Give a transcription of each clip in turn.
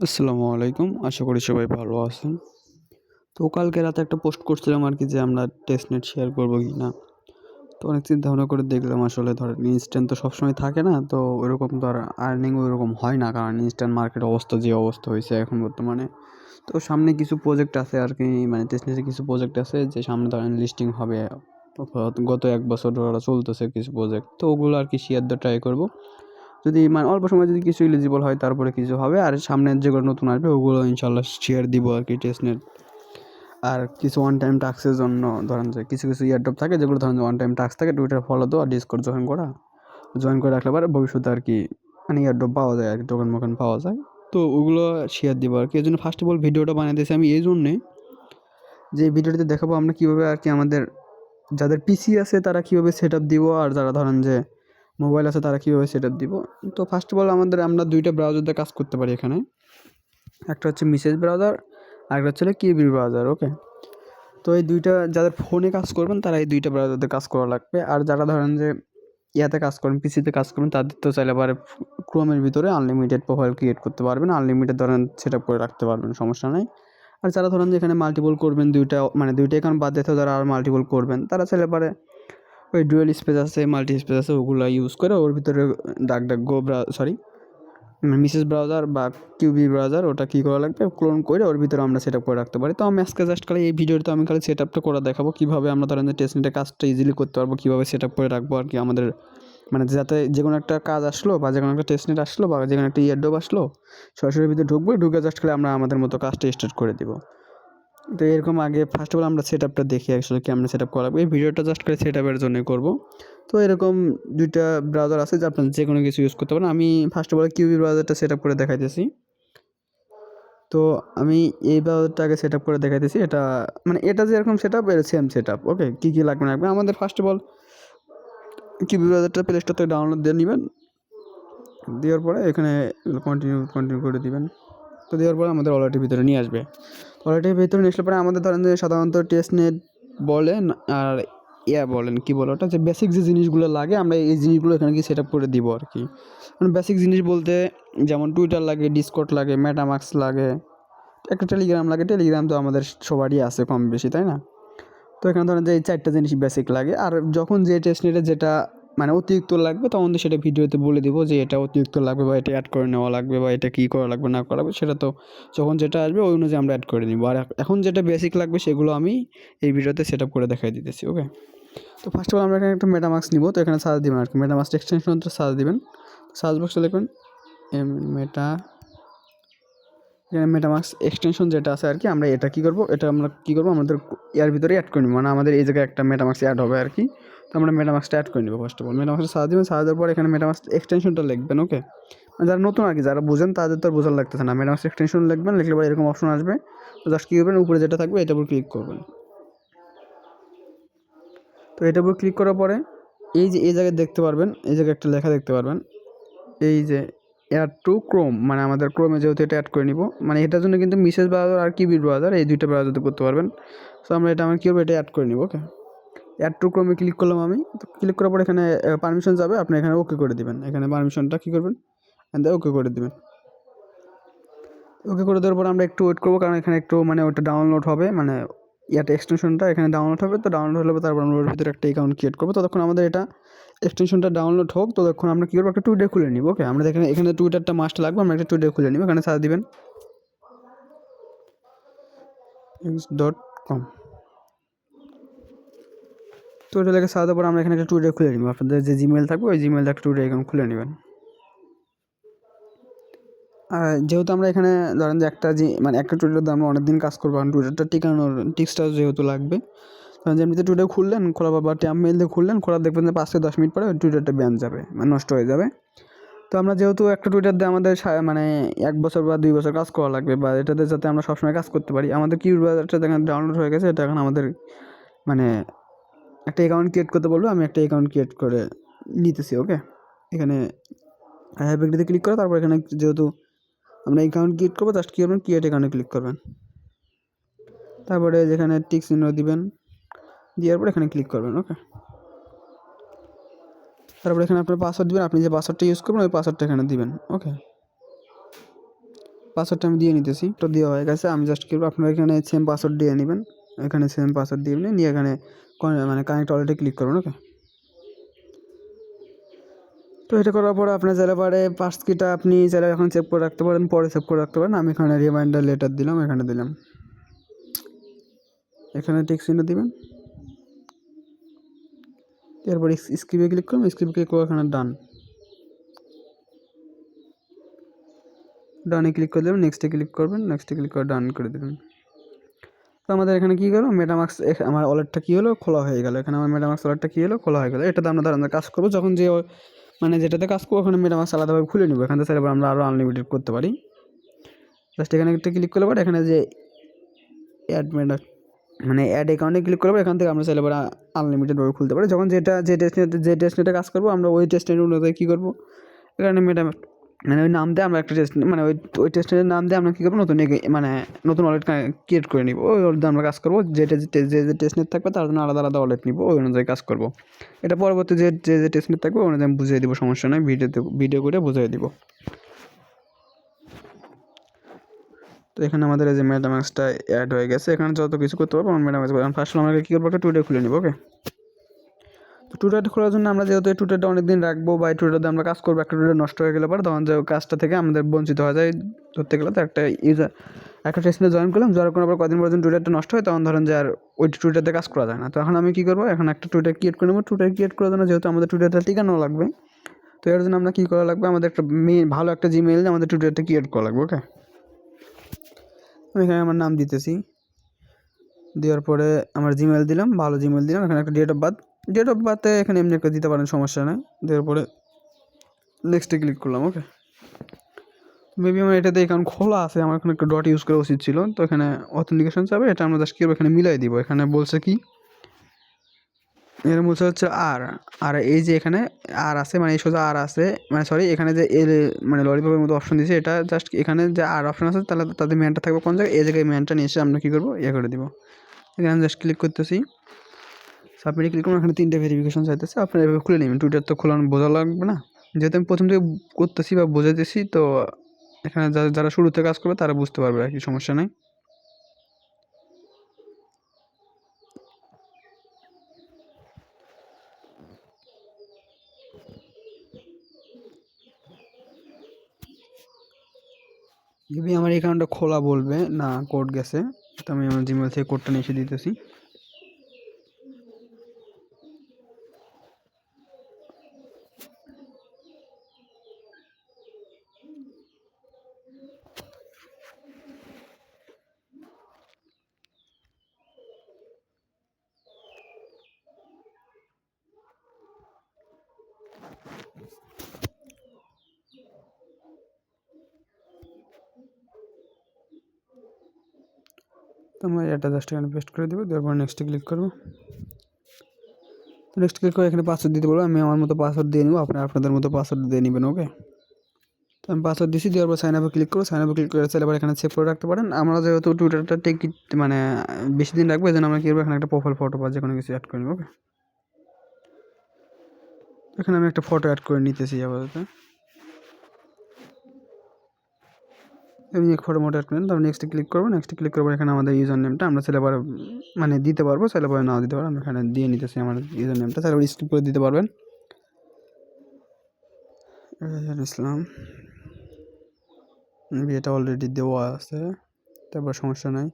আসসালামু আলাইকুম। আশা করি সবাই ভালো আছেন। তো কালকে রাতে একটা পোস্ট করছিলাম আরকি যে আমরা টেস্টনেট শেয়ার করব কিনা। তো অনেক চিন্তা ভাবনা করে দেখলাম আসলে ধরেন ইনস্ট্যান্ট তো সবসময় থাকে না। তো ওইরকম তো আর আর্নিং ওইরকম হয় না। কারণ ইনস্ট্যান্ট মার্কেট অবস্থা যে অবস্থা হইছে এখন বর্তমানে। তো সামনে কিছু প্রজেক্ট আছে আরকি মানে টেস্টনেটে কিছু প্রজেক্ট আছে যে সামনে ধরেন লিস্টিং হবে। গত ১ বছর ধরে চলতেছে কিছু প্রজেক্ট। তো ওগুলো আরকি শেয়ার দেওয়ার ট্রাই করব। যদি মানে অল্প সময়ে যদি কিছু এলিজিবল হয় তারপরে কিছু হবে। আর সামনের যেগুলো নতুন আসবে ওগুলো ইনশাআল্লাহ শেয়ার দিব আরকি টেস্টনেট। আর কিছু ওয়ান টাইম টাস্কের জন্য ধরেন যে কিছু এয়ারড্রপ থাকে যেগুলো ধরেন ওয়ান টাইম টাস্ক থাকে টুইটার ফলো দেওয়া, ডিসকর্ড জয়েন করে রাখলে পরে ভবিষ্যতে আরকি মানে এয়ারড্রপ পাওয়া যায় আরকি, টোকেন-মোকেন পাওয়া যায়। তো ওগুলো শেয়ার দিব আরকি। এজন্য ফার্স্ট অফ অল ভিডিওটা বানাইতেছি আমি এই জন্যে যে এই ভিডিওটাতে দেখাবো আমরা কীভাবে আরকি আমাদের যাদের পিসি আছে তারা কীভাবে সেটআপ দিব, আর যারা ধরেন যে মোবাইল আছে তারা কীভাবে সেটআপ দিব। তো ফার্স্ট অফ অল আমরা ২ টা ব্রাউজার দিয়ে কাজ করতে পারি এখানে। একটা হচ্ছে মেসেজ ব্রাউজার, আরেকটা হচ্ছে কিউবি ব্রাউজার, ওকে? তো এই ২ টা যাদের ফোনে কাজ করবেন তারা এই ২ টা ব্রাউজার দিয়ে কাজ করা লাগবে। আর যারা ধরেন যে ইয়াতে কাজ করেন, পিসিতে কাজ করেন তাদের তো চাইলে পরে ক্রোমের ভিতরে আনলিমিটেড প্রোফাইল ক্রিয়েট করতে পারবেন। আনলিমিটেড ধরেন সেটআপ করে রাখতে পারবেন, সমস্যা নাই। আর যারা ধরেন যে এখানে মাল্টিপল করবেন ২ টা মানে ২ টা অ্যাকাউন্ট বাদ দিয়ে যারা আর মাল্টিপল করবেন তারা চাইলে পরে ওই ডুয়েল স্পেস আছে, মাল্টি স্পেস আছে ওগুলা ইউজ করে ওর ভিতরে ডাকডাকগো মেসেজ ব্রাউজার বা কিউবি ব্রাউজার ওটা কী করা লাগবে ক্লোন করে ওর ভিতরে আমরা সেটআপ করে রাখতে পারি। তো আমি আজকে জাস্ট খালি এই ভিডিওতে আমি খালি সেটআপটা করে দেখাবো কীভাবে আমরা ধরেন যে টেস্টনেটে কাজটা ইজিলি করতে পারবো, কীভাবে সেটআপ করে রাখবো আর কি আমাদের মানে যাতে যেকোনো একটা কাজ আসলো বা যেকোনো একটা টেস্টনেট আসলো বা যেকোনো একটা এয়ারড্রপ আসলো সরাসরি ভিতরে ঢুকবো, ঢুকে জাস্ট খালি আমরা আমাদের মতো কাজটা স্টার্ট করে দিব। তো এরকম আগে ফার্স্ট অফ অল আমরা সেটআপটা দেখি আসলে কেমনে সেটআপ করা লাগবে। এই ভিডিওটা জাস্ট করে সেটআপের জন্যই করব। তো এরকম ২ টা ব্রাউজার আছে যে আপনারা যেকোনো কিছু ইউজ করতে পারেন। আমি ফার্স্ট অফ অল কিউবি ব্রাউজারটা সেটআপ করে দেখাইতেছি। তো আমি এই ব্রাউজারটা আগে সেটআপ করে দেখাইতেছি। এটা মানে এটা যেরকম সেটআপ এর সেম সেটআপ, ওকে? কী লাগবে না লাগবে আমাদের ফার্স্ট অফ অল কিউবি ব্রাউজারটা প্লে স্টোর থেকে ডাউনলোড দিয়ে নিবেন। দেওয়ার পরে এখানে কন্টিনিউ করে দিবেন। তো দেওয়ার পরে আমাদের ওয়ালেটের ভিতরে নিয়ে আসবে। ওয়ালেটের ভিতরে নিয়ে আসলে পরে আমাদের ধরেন যে সাধারণত টেস্টনেট বলেন আর বলেন কী বলে ওটা যে বেসিক যে জিনিসগুলো লাগে আমরা এই জিনিসগুলো এখানে গিয়ে সেটআপ করে দিব আর কি। মানে বেসিক জিনিস বলতে যেমন টুইটার লাগে, ডিসকর্ড লাগে, মেটামাস্ক লাগে, একটা টেলিগ্রাম লাগে। টেলিগ্রাম তো আমাদের সবারই আছে কম বেশি, তাই না? তো এখানে ধরেন যে এই ৪ টা জিনিস বেসিক লাগে। আর যখন যে টেস্টনেটে যেটা মানে অতিরিক্ত লাগবে তখন তো সেটা ভিডিওতে বলে দিব যে এটা অতিরিক্ত লাগবে বা এটা অ্যাড করে নেওয়া লাগবে বা এটা কী করা লাগবে না করা লাগবে সেটা তো যখন যেটা আসবে ওই অনুযায়ী আমরা অ্যাড করে নিব। আর এখন যেটা বেসিক লাগবে সেগুলো আমি এই ভিডিওতে সেটআপ করে দেখাই দিতেছি, ওকে? তো ফার্স্ট অফ অল আমরা এখানে একটা মেটামাস্ক নিব। তো এখানে সার্চ দিবেন আরকি, মেটামাস্ক এক্সটেনশনটা সার্চ দিবেন। সার্চ বক্সে লিখবেন এখানে মেটামাস্ক এক্সটেনশন যেটা আছে আর কি আমরা এটা কী করব, এটা আমরা কী করব আমাদের ইয়ার ভিতরে অ্যাড করে নিব। মানে আমাদের এই জায়গায় একটা মেটামাস্ক অ্যাড হবে আর কি। তো আমরা মেটামাস্কটা অ্যাড করে নিব ফার্স্ট অফ অল। মেটামাস্কটা সার্চ দিবেন, সার্চ দেওয়ার পর এখানে মেটামাস্ক এক্সটেনশনটা লিখবেন, ওকে? যারা নতুন আর কি যারা বুঝেন তাদের তো আর বোঝার লাগতেছে না। মেটামাস্ক এক্সটেনশন লিখবেন, লিখলে পরে এরকম অপশন আসবে। তো জাস্ট কী করবেন উপরে যেটা থাকবে এটার উপর ক্লিক করবেন। তো এটার উপর ক্লিক করার পরে এই যে এই জায়গায় দেখতে পারবেন, এই জায়গায় একটা লেখা দেখতে পারবেন এই যে অ্যাড টু ক্রোম, মানে আমাদের ক্রোমে যেহেতু এটা অ্যাড করে নিব মানে এটার জন্য কিন্তু মেসেজ ব্রাউজার আর কিউবি ব্রাউজার এই ২ টা ব্রাউজারতে করতে পারবেন। সো আমরা কী করবো এটা অ্যাড করে নিব, ওকে? অ্যাড টু ক্রোমে ক্লিক করলাম আমি। তো ক্লিক করার পর এখানে পারমিশন যাবে, আপনি এখানে ওকে করে দিবেন। এখানে পারমিশনটা কী করবেন ওকে করে দিবেন। ওকে করে দেওয়ার পর আমরা একটু ওয়েট করবো কারণ এখানে একটু মানে ওটা ডাউনলোড হবে, মানে এক্সটেনশনটা এখানে ডাউনলোড হবে। তো ডাউনলোড হলে তারপর আমরা ওর ভিতরে একটা অ্যাকাউন্ট ক্রিয়েট করবো। ততক্ষণ আমাদের এটা এক্সটেনশনটা ডাউনলোড হোক, ততক্ষণ আমরা কী করবো একটা টুইটার খুলে নিব, ওকে? আমরা এখানে টুইটারটা মাস্ট লাগবে, আমরা একটা টুইটার খুলে নিব। এখানে সার্চ দিবেন x.com। তো ওটা লেগে সার্চ দেওয়ার পর আমরা এখানে একটা টুইটার খুলে নিব। আপনাদের যে জিমেল থাকবে ওই জিমেলটা একটা টুইটার অ্যাকাউন্ট খুলে নেবেন। যেহেতু আমরা এখানে ধরেন যে মানে একটা টুইটার দিয়ে আমরা অনেক দিন কাজ করবো, কারণ টুইটারটা টিকানোর টিক্সটা যেহেতু লাগবে। কারণ যেমনিতে টুইটার খুললেন, খোলার পর ট্যাব মেইল দিয়ে খুললেন, খোলার দেখবেন যে ৫ থেকে ১০ মিনিট পরে ওই টুইটারটা ব্যান যাবে, মানে নষ্ট হয়ে যাবে। তো আমরা যেহেতু একটা টুইটার দিয়ে আমাদের মানে ১ বছর বা ২ বছর কাজ করা লাগবে বা এটাতে যাতে আমরা সবসময় কাজ করতে পারি, আমাদের কিউবি ব্রাউজারটা দেখেন ডাউনলোড হয়ে গেছে। এটা এখন আমাদের মানে একটা অ্যাকাউন্ট ক্রিয়েট করতে বলবো, আমি একটা অ্যাকাউন্ট ক্রিয়েট করে নিতেছি, ওকে? এখানে আই হ্যাভ এগ্রিতে ক্লিক করে তারপর এখানে যেহেতু আমরা অ্যাকাউন্ট ক্রিয়েট করবো জাস্ট কী করবেন ক্রিয়েট অ্যাকাউন্টে ক্লিক করবেন। তারপরে যেখানে টিক চিহ্ন দিবেন, দেওয়ার পর এখানে ক্লিক করবেন, ওকে? তারপরে এখানে আপনার পাসওয়ার্ড দিবেন, আপনি যে পাসওয়ার্ডটা ইউজ করবেন ওই পাসওয়ার্ডটা এখানে দিবেন, ওকে? পাসওয়ার্ডটা আমি দিয়ে নিতেছি, তো দেওয়া হয়ে গেছে। আমি জাস্ট কি করবো, আপনারা এখানে সেম পাসওয়ার্ড দিয়ে নেবেন, এখানে সেম পাসওয়ার্ড দিয়ে নিয়ে এখানে মানে কানেক্ট ওয়ালেটে ক্লিক করবেন। ওকে, তো এটা করার পরে আপনার চাইলে পারে পাস কিটা আপনি চাইলে এখন সেভ করে রাখতে পারেন, পরে সেভ করে রাখতে পারেন। আমি এখানে রিমাইন্ডার লেটার দিলাম, এখানে দিলাম, এখানে টিক চিহ্ন দিবেন, এরপর স্ক্রিপে ক্লিক করুন, স্ক্রিপে ক্লিক করে এখানে ডানে ক্লিক করে দেবেন, নেক্সটে ক্লিক করবেন, নেক্সটে ক্লিক করে ডান করে দেবেন। তো আমাদের এখানে কী গেলো, মেটামাক্স আমার ওয়ালেটটা কী হলো, খোলা হয়ে গেল। এখানে আমার মেটামাক্স ওয়ালেটটা কী হলো, খোলা হয়ে গেলো। এটাতে আমরা কাজ করবো, যখন যে মানে যেটাতে কাজ করবো ওখানে মেটামাক্স আলাদাভাবে খুলে নিব। এখান থেকে চাইলে আমরা আরও আনলিমিটেড করতে পারি। জাস্ট এখানে একটা ক্লিক করলে পরে এখানে যে অ্যাড মানে অ্যাড অ্যাকাউন্টে ক্লিক করবো, এখান থেকে আমরা চাইলে পরে আনলিমিটেডভাবে খুলতে পারি। যখন যে টেস্টনেটে কাজ করবো, আমরা ওই টেস্টনেট অনুযায়ী কী করবো, এখানে মানে ওই নাম দিয়ে আমরা একটা টেস্ট, মানে ওই টেস্টের নাম দিয়ে আমরা কী করবো, মানে নতুন ওয়ালেট ক্রিয়েট করে নিব। ওই ওয়ালেট আমরা কাজ করবো, যে টেস্টনেট থাকবে তার জন্য আলাদা আলাদা ওয়ালেট নিব, ওই অনুযায়ী কাজ করবো। এটা পরবর্তী যে টেস্টনেট থাকবে ওই অনুযায়ী আমি বুঝিয়ে দিব, সমস্যা নয়, ভিডিও করে বুঝিয়ে দিব। তো এখানে আমাদের এই যে মেটামাক্সটা অ্যাড হয়ে গেছে, এখানে যত কিছু করতে পারবো আমরা মেটামাক্স। ফার্স্ট আমরা কী করবো, একটা টুইটার খুলে নিব। ওকে, তো টুইটারটা খোলার জন্য আমরা যেহেতু এই টুইটারটা অনেক দিন রাখবো বা এই টুইটারতে আমরা কাজ করবো, একটা টুইটার নষ্ট হয়ে গেলে পরে তখন যে কাজটা থেকে আমাদের বঞ্চিত হয়ে যায় ধরতে গেলে। তো একটা টেস্টে জয়েন করলাম, জয়েন করার পর কদিন পর যখন টুইটারটা নষ্ট হয় তখন ধরেন যে আর ওই টুইটারতে কাজ করা যায় না। তো এখন আমি কী করবো, এখন একটা টুইটার ক্রিয়েট করে নেবো। টুইটার ক্রিয়েট করার জন্য যেহেতু আমাদের টুইটারটা টিকানো লাগবে, তো এর জন্য আমরা কী করা লাগবে, আমাদের একটা ভালো একটা জিমেইল দিয়ে আমাদের টুইটারটা ক্রিয়েট করা লাগবে। ওকে, আমি এখানে আমার নাম দিতেছি, দেওয়ার পরে আমার জিমেইল দিলাম, ভালো জিমেইল দিলাম। এখানে একটা ডেট অফ বার্থে এখানে এমনি একটা দিতে পারেন, সমস্যা নেই। দেওয়ার পরে নেক্সটে ক্লিক করলাম। ওকে, মেবি আমার এটাতে অ্যাকাউন্ট খোলা আছে, আমার এখানে একটা ডট ইউজ করা উচিত ছিল। তো এখানে অথেন্টিকেশন চাবে, এটা আমরা জাস্ট কি এখানে মিলাই দিব। এখানে বলছে কি, এখানে বলছে হচ্ছে আর এই যে এখানে আর আছে, মানে এই সোজা আর আছে, মানে সরি এখানে যে মানে ললিপপের মতো অপশন দিয়েছে, এটা জাস্ট এখানে যে আর অপশন আছে তাহলে তাদের ম্যানটা থাকবে কোন জায়গায়, এই জায়গায় ম্যানটা নিয়ে এসে আমরা কী করবো, করে দিব। এখানে জাস্ট ক্লিক করতেছি, সাবমিটে ক্লিক করুন। এখানে 3টে ভেরিফিকেশন চাইতেছে, আপনারা এভাবে খুলে নেবেন। টুইটার তো খোলানো বোঝা লাগবে না, যেহেতু আমি প্রথম থেকে করতেছি বা বোঝাইতেছি, তো এখানে যারা শুরুতে কাজ করবে তারা বুঝতে পারবে আর কি, সমস্যা নেই। যদি আমার অ্যাকাউন্টটা খোলা বলবে না, কোড গেছে, তো আমি আমার জিমেল থেকে কোডটা নিয়ে এসে দিতেছি। তো আমরা এটা জাস্ট এখানে পেস্ট করে দেবো, দেওয়ার পর নেক্সটে ক্লিক করবো। তো নেক্সট ক্লিক করে এখানে পাসওয়ার্ড দিতে বলবো, আমি আমার মতো পাসওয়ার্ড দিয়ে নেবো, আপনাদের মতো পাসওয়ার্ড দিয়ে নেবেন। ওকে, তো আমি পাসওয়ার্ড দিচ্ছি, দেওয়ার পর সাইন আপে ক্লিক করবো। সাইন আপে ক্লিক করে চাইলে এবার এখানে সেভ করে রাখতে পারেন। আমরা যেহেতু টুইটারটা মানে বেশি দিন রাখবো, এই জন্য আমরা কী করবো, এখানে একটা প্রোফাইল ফটো বা যে কোনো কিছু অ্যাড করে নেবো। ওকে, এখানে আমি একটা ফটো অ্যাড করে নিতেছি আপাতত, এমনি এক ফটো মোটো অ্যাড করেন। তারপর নেক্সটে ক্লিক করবো, নেক্সটে ক্লিক করবো। এখানে আমাদের ইউজার নেমটা আমরা চাইলে আবার মানে দিতে পারবো, চাইলে পরে নাও দিতে পারবো। আমি এখানে দিয়ে নিতেছি আমার ইউজার নেমটা, চাইলে স্কিপ করে দিতে পারবেন। ইসলাম, এটা অলরেডি দেওয়া আছে, তারপর সমস্যা নাই।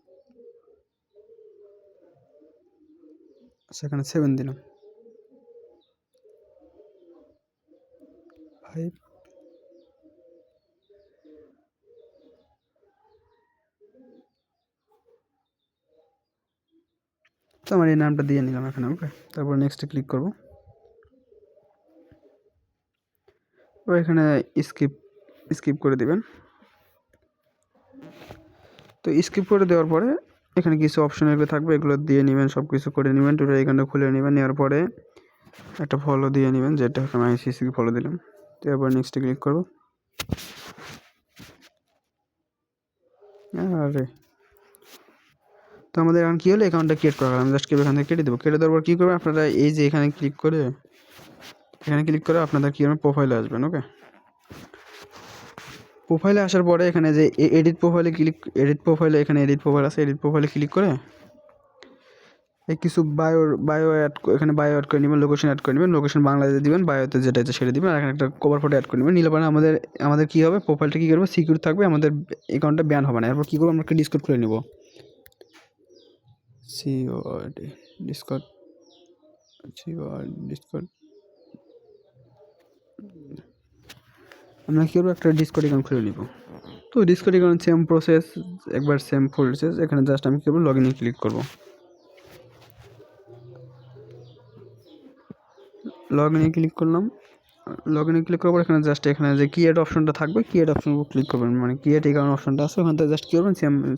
সেখানে 7 দিলাম, 5। তো আমার এই নামটা দিয়ে নিলাম এখানে। ওকে, তারপর নেক্সটে ক্লিক করবো। তো এখানে স্কিপ করে দিবেন। তো স্কিপ করে দেওয়ার পরে এখানে কিছু অপশন এগুলো থাকবে, এগুলো দিয়ে নেবেন, সব কিছু করে নেবেন। টোটাল এখানটা খুলে নেবেন, নেওয়ার পরে একটা ফলো দিয়ে নেবেন, যেটা আমি আইসিসি ফলো দিলাম। তারপর নেক্সটে ক্লিক করবো। আরে তো আমাদের এখন কী হলো, অ্যাকাউন্টটা ক্রিয়েট করা গেল। আমি জাস্ট এখান থেকে কেটে দেবো। কেটে দেওয়ার পর কী করবেন আপনারা, এই যে এখানে ক্লিক করে আপনাদের কী করবেন, প্রোফাইলে আসবেন। ওকে, প্রোফাইলে আসার পরে এখানে যে এডিট প্রোফাইলে এখানে এডিট প্রোফাইল আছে, এডিট প্রোফাইলে ক্লিক করে এই কিছু বায়ো এখানে বায়ো অ্যাড করে নেবেন, লোকেশন অ্যাড করে নেবেন, লোকেশন বাংলাদেশে দিবেন, বায়োতে যেটা আছে সেটা দিবেন, আর এখানে একটা কভার ফটো অ্যাড করে নেবেন। নিলে পরে আমাদের কী হবে, প্রোফাইলটা কী করবে, সিকিউর থাকবে, আমাদের অ্যাকাউন্টটা ব্যান হবে না। এরপর কী করবো, আমরা একটা ডিসকর্ড খুলে নেব, ডিসকর্ড আমরা কী করবো, একটা ডিসকর্ড অ্যাকাউন্ট খুলে নিব। তো ডিসকর্ড অ্যাকাউন্ট সেম প্রসেস, একবার সেম প্রসেস। এখানে জাস্ট আমি কী করবো, লগ ইনে ক্লিক করবো। লগ ইনে ক্লিক করলাম। লগ ইনে ক্লিক করার পর এখানে জাস্ট এখানে যে ক্রিয়েট অপশনটা থাকবে, ক্রিয়েট অপশন ক্লিক করবেন, মানে ক্রিয়েট অ্যাকাউন্ট অপশনটা আছে, ওখান থেকে জাস্ট কী করবেন,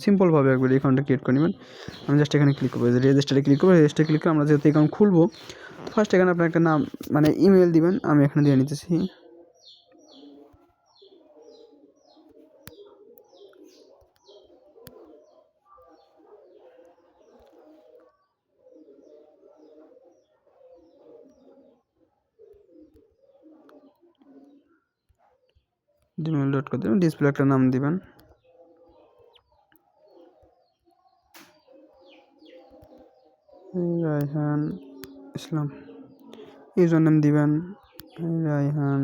সিম্পলভাবে একবার অ্যাকাউন্টটা ক্রিয়েট করে নেবেন। আমি জাস্ট এখানে ক্লিক করবো, রেজিস্টারে ক্লিক করবো। রেজিস্টারে ক্লিক করে আমরা যেহেতু অ্যাকাউন্ট খুলবো, তো ফার্স্ট এখানে আপনার একটা নাম মানে ইমেল দিবেন, আমি এখানে দিয়ে নিতেছি। gmail.com দেবেন, ডিসপ্লে একটা নাম দিবেন, রায়হান ইসলাম। ইউজার নেম দিবেন রায়হান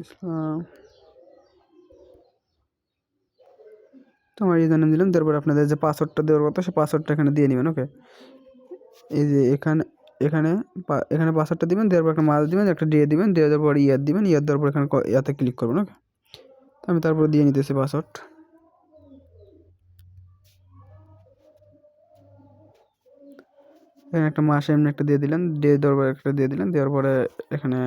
ইসলাম। তো আমার ইউজার নেম দিলাম, তারপর আপনাদের যে পাসওয়ার্ডটা দেওয়ার কথা, সেই পাসওয়ার্ডটা এখানে দিয়ে নেবেন। ওকে, এই যে এখানে এখানে এখানে পাসওয়ার্ডটা দিবেন, দেওয়ার পর একটা মাস দিবেন, একটা ডে দিবেন, দেওয়ার পর ইয়ার দিবেন, ইয়ার দেওয়ার পর এখানে ইয়াতে ক্লিক করবেন। ওকে, আমি তারপর দিয়ে নিতেছি পাসওয়ার্ড। এখানে একটা মাস এমনি একটা দিয়ে দিলেন, ডে দেওয়ার পর একটা দিয়ে দিলেন, দেওয়ার পরে এখানে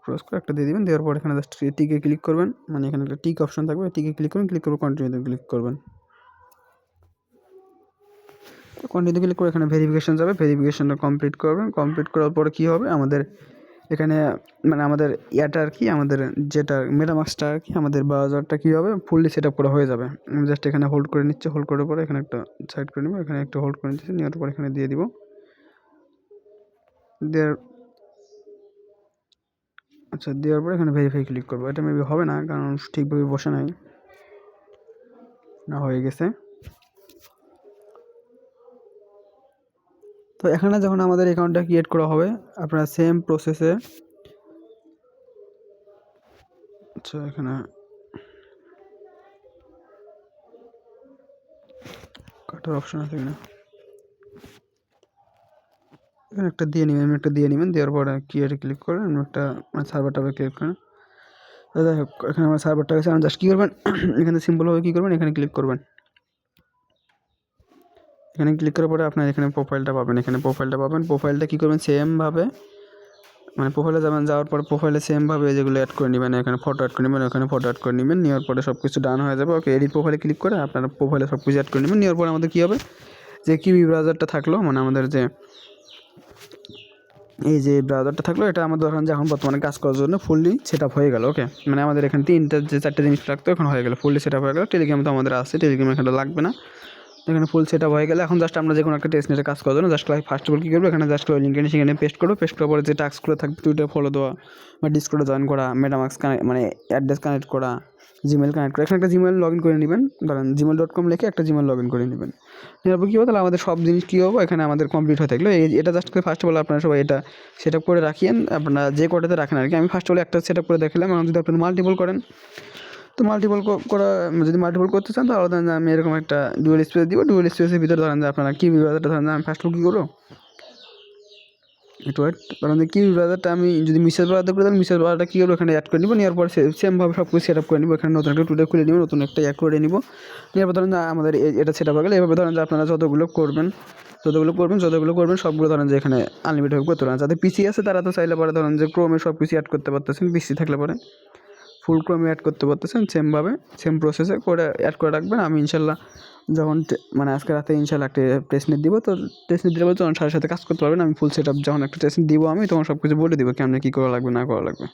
ক্রস করে একটা দিয়ে দিবেন, দেওয়ার পর এখানে জাস্ট টিকে ক্লিক করবেন, মানে এখানে একটা টিক অপশন থাকবে, টিকে ক্লিক করবেন, ক্লিক করে কন্টিনিউতে ক্লিক করবেন। কন্টিনিউ ক্লিক করে এখানে ভেরিফিকেশন যাবে, ভেরিফিকেশনটা কমপ্লিট করবেন। কমপ্লিট করার পরে কী হবে, আমাদের এখানে মানে আমাদের ইয়াটা আর কি, আমাদের যেটা মেটামাক্সটা আর কি, আমাদের ব্রাউজারটা কী হবে, ফুললি সেট আপ করা হয়ে যাবে। আমি জাস্ট এখানে হোল্ড করে নিচ্ছি, হোল্ড করার পরে এখানে একটা সাইড করে নেবো, এখানে একটা হোল্ড করে নিচ্ছি, নেওয়ার পর এখানে দিয়ে দিব। আচ্ছা, দেওয়ার পরে এখানে ভেরিফাই ক্লিক করবো। এটা মেবি হবে না, কারণ ঠিকভাবে বসে নাই, না হয়ে গেছে। তো এখানে যখন আমাদের অ্যাকাউন্টটা ক্রিয়েট করা হবে, আপনারা সেম প্রসেসে, আচ্ছা এখানে কাটার অপশন আছে কিনা, এখানে একটা দিয়ে নেবেন, দেওয়ার পরে ক্রিয়েটে ক্লিক করেন, একটা মানে সার্ভারটা ক্লিক করেন। যাই হোক, এখানে আমার সার্ভারটা গেছে, জাস্ট কী করবেন, এখানে সিম্পলভাবে কী করবেন, এখানে ক্লিক করবেন। এখানে ক্লিক করার পরে আপনার এখানে প্রোফাইলটা পাবেন, প্রোফাইলটা কী করবেন, সেমভাবে মানে প্রোফাইলে যাওয়ার পরে প্রোফাইলে সেমভাবে যেগুলো অ্যাড করে নেবেন, এখানে ফটো অ্যাড করে নেবেন, ওখানে ফটো অ্যাড করে নেবেন, নেওয়ার পরে সব কিছু ডান হয়ে যাবে। ওকে, এডিট প্রোফাইলে ক্লিক করে আপনারা প্রোফাইলে সব কিছু অ্যাড করে নেবেন। নেওয়ার পরে আমাদের কী হবে, যে কিউবি ব্রাউজারটা থাকলো, মানে আমাদের যে এই যে ব্রাউজারটা থাকলো, এটা আমাদের ধরেন যে এখন বর্তমানে কাজ করার জন্য ফুললি সেট আপ হয়ে গেল। ওকে, মানে আমাদের এখানে চারটে জিনিস লাগতো, এখন হয়ে গেলো, ফুললি সেট আপ হয়ে গেলো। টেলিগ্রাম তো আমাদের আছে, টেলিগ্রাম এখানে লাগবে না, এখানে ফুল সেট আপ হয়ে গেলে এখন জাস্ট আমরা যে কোনো একটা টেস্টনেটে কাজ করার জন্য জাস্ট ফার্স্ট অফ অল কী করবো, এখানে জাস্ট লিঙ্কে সেখানে পেস্ট করার পরে যে টাস্কগুলো থাকবে, টুইটার ফলো দেওয়া বা ডিসকর্ডে জয়েন করা, মেটামাক্স কানেক্ট মানে অ্যাড্রেস কানেক্ট করা, জিমেল কানেক্ট করা, এখানে একটা জিমেল লগ ইন করে নেবেন, ধরেন gmail.com লিখে একটা জিমেল লগ ইন করে নেবেন। এরপর কী হবে, তাহলে আমাদের সব জিনিস কী হবে, এখানে আমাদের কমপ্লিট হয়ে থাকলো। এটা জাস্ট করে ফার্স্ট অফ অল আপনারা সবাই এটা সেট আপ করে রাখিয়েন, আপনারা যে কটাতে রাখেন আর কি। আমি ফার্স্ট অফ অল একটা সেট আপ করে দেখালাম, এখন যদি আপনারা মাল্টিপল করেন, তো মাল্টিপল করা যদি মাল্টিপল করতে চান, তাহলে ধরেন আমি এরকম একটা ডুয়েল স্পেস দিব, ডুয়েল স্পেসের ভিতরে ধরেন যে আপনারা কিউবি ব্রাউজারটা ধরেন আমি ফার্স্ট কী করবো, একটু ওয়েট, ধরেন যে কিউবি ব্রাউজারটা আমি যদি মিসেস ব্রাউজার করে দেন, মিসেস ব্রাউজারটা কী করবো, এখানে অ্যাড করে নিব, নেওয়ার পর সেমভাবে সব কিছু সেট আপ করে নিব। এখানে নতুন একটা টুইটার খুলে নিব, নতুন একটা অ্যাড করে নিব। এরপর ধরেন যে আমাদের এটা সেট আপ হয়ে গেলে, এভাবে ধরেন যে আপনারা যতগুলো করবেন সবগুলো ধরেন যে এখানে আনলিমিটেড করতে পারেন। যাদের পিসি আছে তারা তো চাইলে পরে ধরেন যে ক্রোমে সব কিছু অ্যাড করতে পারতেছেন, পিসি থাকলে পরে ফুল ক্রোমে অ্যাড করতে পারতেছেন। সেমভাবে সেম প্রসেসে করে অ্যাড করে রাখবেন। আমি ইনশাল্লাহ যখন মানে আজকে রাতে ইনশাল্লাহ একটা টেস্টনেট দিব, তো টেস্টনেট দিলে তখন সাথে সাথে কাজ করতে পারবেন। আমি ফুল সেট আপ যখন একটা টেস্টনেট দিব, আমি তখন সব কিছু বলে দিব কেমন কী করা লাগবে না করা লাগবে।